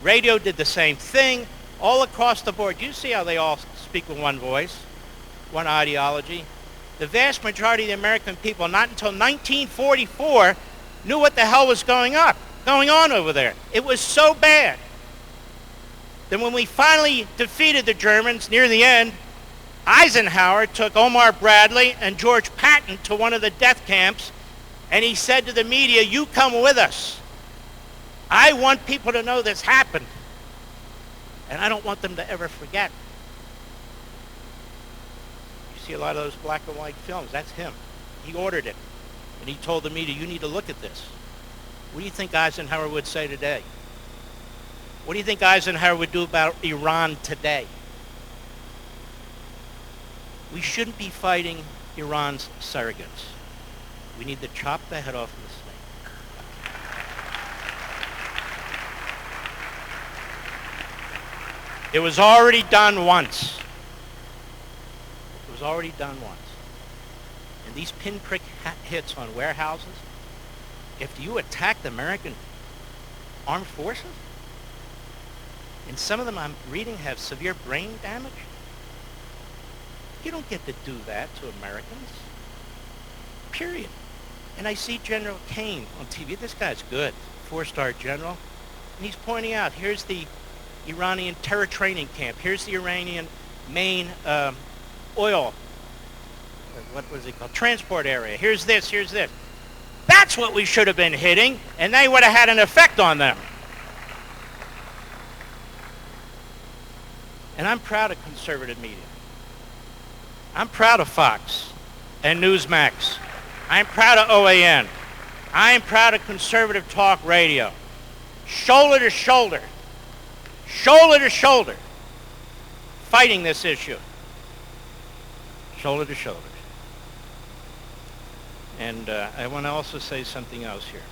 Radio did the same thing all across the board. You see how they all speak with one voice, one ideology. The vast majority of the American people, not until 1944, knew what the hell was going on over there. It was so bad. Then when we finally defeated the Germans near the end, Eisenhower took Omar Bradley and George Patton to one of the death camps, and he said to the media, "You come with us. I want people to know this happened, and I don't want them to ever forget." You see a lot of those black and white films. That's him. He ordered it, and he told the media, "You need to look at this." What do you think Eisenhower would say today? What do you think Eisenhower would do about Iran today? We shouldn't be fighting Iran's surrogates. We need to chop the head off of the snake. It was already done once. It was already done once. And these pinprick hits on warehouses, if you attack the American armed forces, and some of them I'm reading have severe brain damage, you don't get to do that to Americans. Period. And I see General Kane on TV. This guy's good, 4-star general. And he's pointing out, here's the Iranian terror training camp. Here's the Iranian main oil, what was it called, transport area. Here's this, here's this. That's what we should have been hitting, and they would have had an effect on them. And I'm proud of conservative media. I'm proud of Fox and Newsmax. I'm proud of OAN. I am proud of conservative talk radio. Shoulder to shoulder, fighting this issue. Shoulder to shoulder. And I want to also say something else here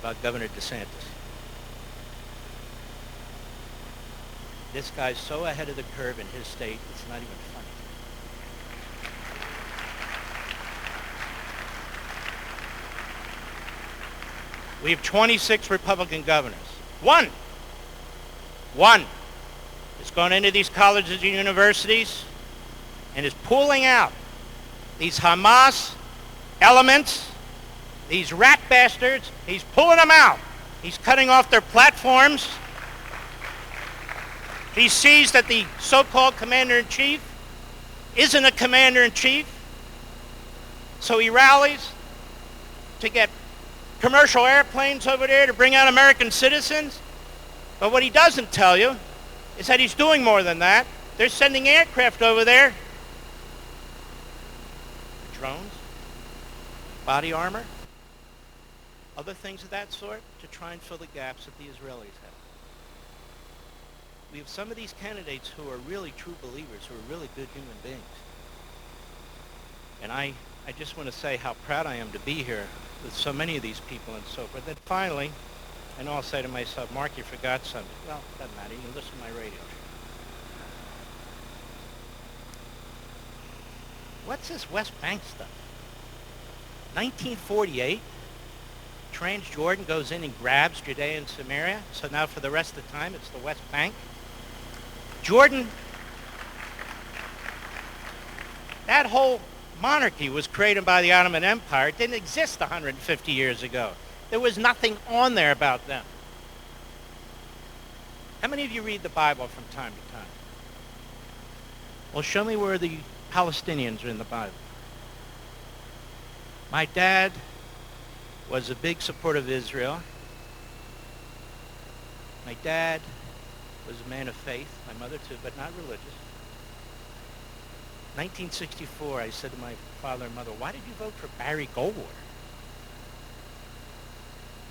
about Governor DeSantis. This guy's so ahead of the curve in his state, it's not even funny. We have 26 Republican governors. One is going into these colleges and universities and is pulling out these Hamas elements, these rat bastards. He's pulling them out. He's cutting off their platforms. He sees that the so-called commander-in-chief isn't a commander-in-chief, so he rallies to get commercial airplanes over there to bring out American citizens. But what he doesn't tell you is that he's doing more than that. They're sending aircraft over there, drones, body armor, other things of that sort, to try and fill the gaps that the Israelis have. We have some of these candidates who are really true believers, who are really good human beings. And I just want to say how proud I am to be here with so many of these people and so forth. Then finally, I know I'll say to myself, Mark, you forgot something. Well, it doesn't matter. You can listen to my radio show. What's this West Bank stuff? 1948, Transjordan goes in and grabs Judea and Samaria. So now for the rest of the time, it's the West Bank. Jordan, that whole monarchy was created by the Ottoman Empire. It didn't exist 150 years ago. There was nothing on there about them. How many of you read the Bible from time to time? Well, show me where the Palestinians are in the Bible. My dad was a big supporter of Israel. My dad was a man of faith, my mother too, but not religious. 1964, I said to my father and mother, "Why did you vote for Barry Goldwater?"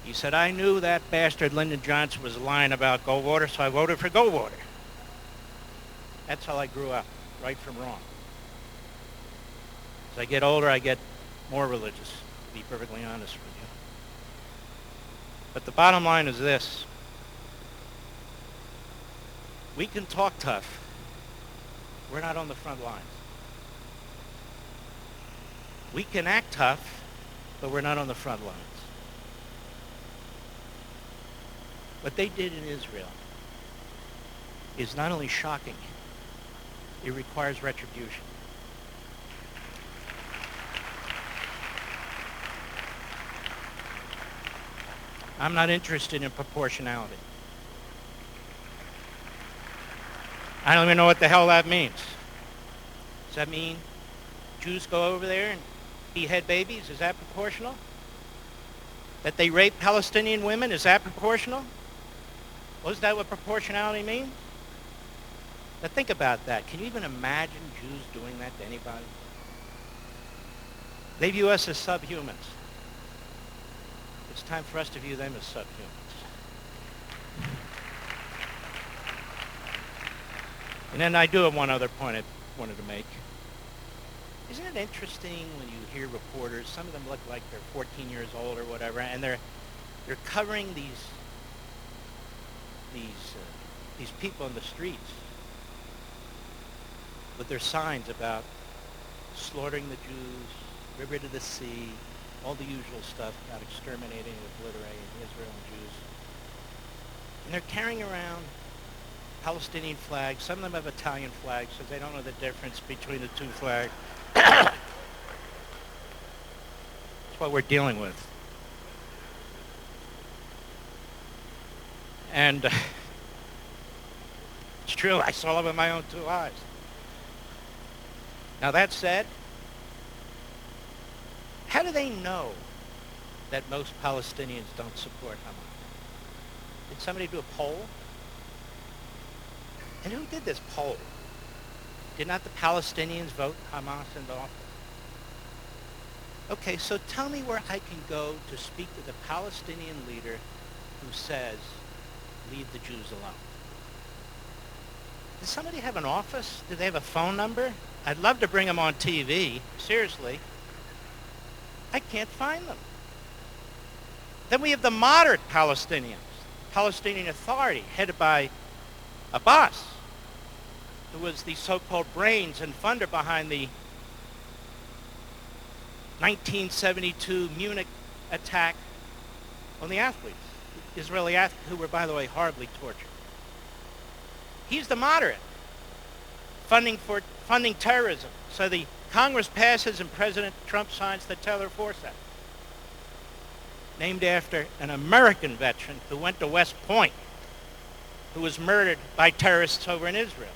He said, "I knew that bastard Lyndon Johnson was lying about Goldwater, so I voted for Goldwater." That's how I grew up, right from wrong. As I get older, I get more religious, to be perfectly honest with you. But the bottom line is this. We can talk tough. We're not on the front lines. We can act tough, but we're not on the front lines. What they did in Israel is not only shocking, it requires retribution. I'm not interested in proportionality. I don't even know what the hell that means. Does that mean Jews go over there and behead babies? Is that proportional? That they rape Palestinian women? Is that proportional? Well, is that what proportionality means? Now think about that. Can you even imagine Jews doing that to anybody? They view us as subhumans. It's time for us to view them as subhumans. And then I do have one other point I wanted to make. Isn't it interesting when you hear reporters, some of them look like they're 14 years old or whatever, and they're covering these people in the streets with their signs about slaughtering the Jews, river to the sea, all the usual stuff about exterminating and obliterating Israel and Jews. And they're carrying around Palestinian flags. Some of them have Italian flags because they don't know the difference between the two flags. That's what we're dealing with. And it's true, I saw it with my own two eyes. Now that said, how do they know that most Palestinians don't support Hamas? Did somebody do a poll? And who did this poll? Did not the Palestinians vote Hamas into office? Okay, so tell me where I can go to speak to the Palestinian leader who says, leave the Jews alone. Does somebody have an office? Do they have a phone number? I'd love to bring them on TV. Seriously. I can't find them. Then we have the moderate Palestinians, Palestinian Authority, headed by Abbas, who was the so-called brains and funder behind the 1972 Munich attack on the athletes, Israeli athletes, who were, by the way, horribly tortured. He's the moderate, funding terrorism. So the Congress passes and President Trump signs the Taylor Force Act, named after an American veteran who went to West Point, who was murdered by terrorists over in Israel.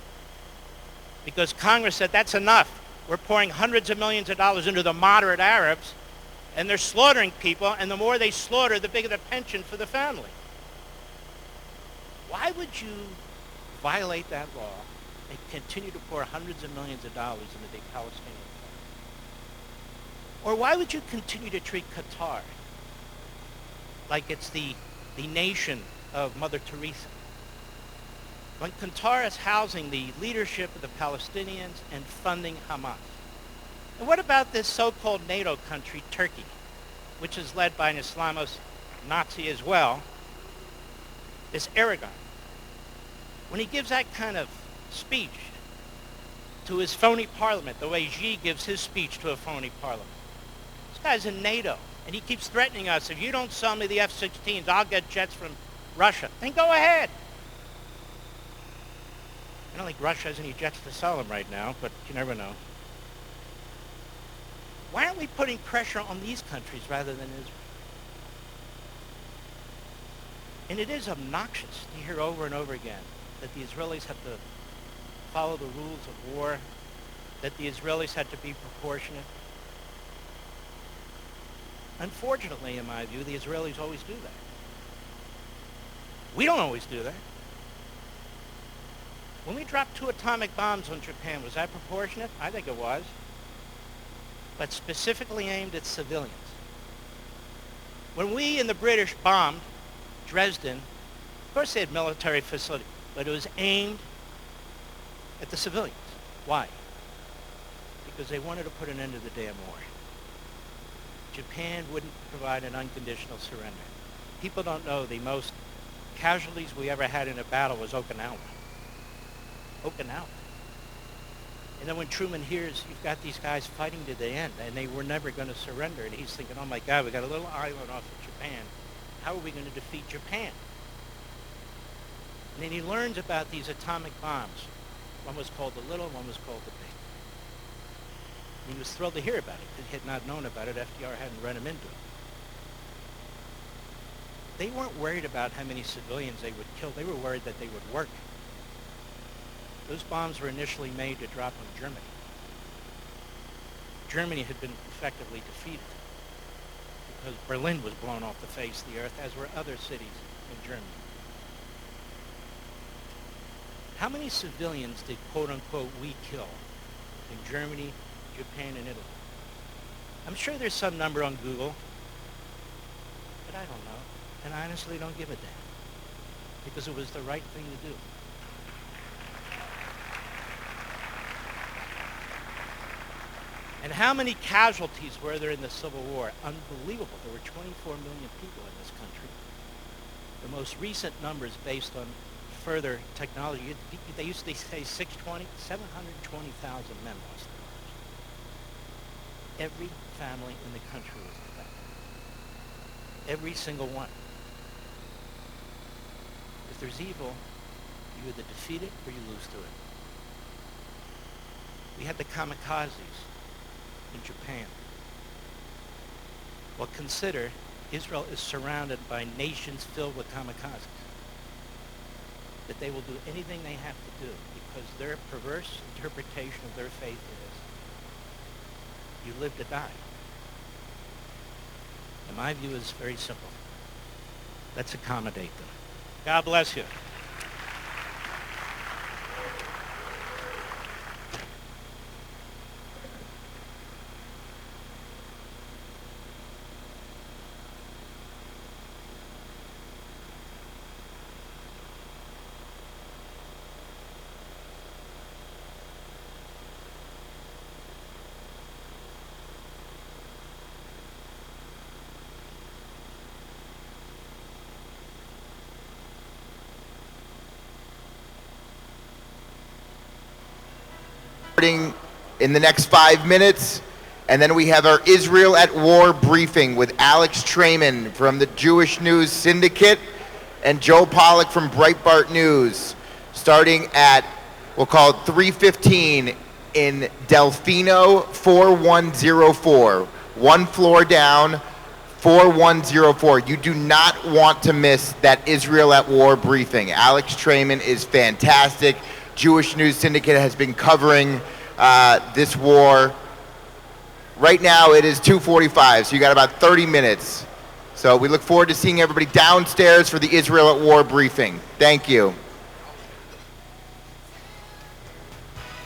Because Congress said, that's enough. We're pouring hundreds of millions of dollars into the moderate Arabs, and they're slaughtering people, and the more they slaughter, the bigger the pension for the family. Why would you violate that law and continue to pour hundreds of millions of dollars into the Palestinian Or why would you continue to treat Qatar like it's the nation of Mother Teresa? When Qatar is housing the leadership of the Palestinians and funding Hamas. And what about this so-called NATO country, Turkey, which is led by an Islamist Nazi as well, this Erdogan? When he gives that kind of speech to his phony parliament, the way Xi gives his speech to a phony parliament. This guy's in NATO, and he keeps threatening us, if you don't sell me the F-16s, I'll get jets from Russia. Then go ahead. I don't think Russia has any jets to sell them right now, but you never know. Why aren't we putting pressure on these countries rather than Israel? And it is obnoxious to hear over and over again that the Israelis have to follow the rules of war, that the Israelis had to be proportionate. Unfortunately, in my view, the Israelis always do that. We don't always do that. When we dropped 2 atomic bombs on Japan, was that proportionate? I think it was. But specifically aimed at civilians. When we and the British bombed Dresden, of course they had military facilities, but it was aimed at the civilians. Why? Because they wanted to put an end to the damn war. Japan wouldn't provide an unconditional surrender. People don't know the most casualties we ever had in a battle was Okinawa. Okinawa. And then when Truman hears you've got these guys fighting to the end and they were never going to surrender, and he's thinking, oh my God, we got a little island off of Japan. How are we going to defeat Japan? And then he learns about these atomic bombs. One was called the little, one was called the big. And he was thrilled to hear about it because he had not known about it. FDR hadn't run him into it. They weren't worried about how many civilians they would kill. They were worried that they would work. Those bombs were initially made to drop on Germany. Germany had been effectively defeated because Berlin was blown off the face of the earth, as were other cities in Germany. How many civilians did, quote unquote, we kill in Germany, Japan, and Italy? I'm sure there's some number on Google, but I don't know. And I honestly don't give a damn, because it was the right thing to do. And how many casualties were there in the Civil War? Unbelievable. There were 24 million people in this country. The most recent numbers based on further technology, they used to say 720,000 men lost their lives. Every family in the country was affected. Every single one. If there's evil, you either defeat it or you lose to it. We had the kamikazes in Japan. Well, consider Israel is surrounded by nations filled with kamikazes. That they will do anything they have to do because their perverse interpretation of their faith is you live to die. And my view is very simple. Let's accommodate them. God bless you. In the next 5 minutes, and then we have our Israel at War briefing with Alex Trayman from the Jewish News Syndicate and Joe Pollack from Breitbart News, starting at, we'll call it 3:15 in Delfino 4104, one floor down, 4104. You do not want to miss that Israel at War briefing. Alex Trayman is fantastic. Jewish News Syndicate has been covering this war. Right now it is 2:45, so you got about 30 minutes. So we look forward to seeing everybody downstairs for the Israel at War briefing. Thank you.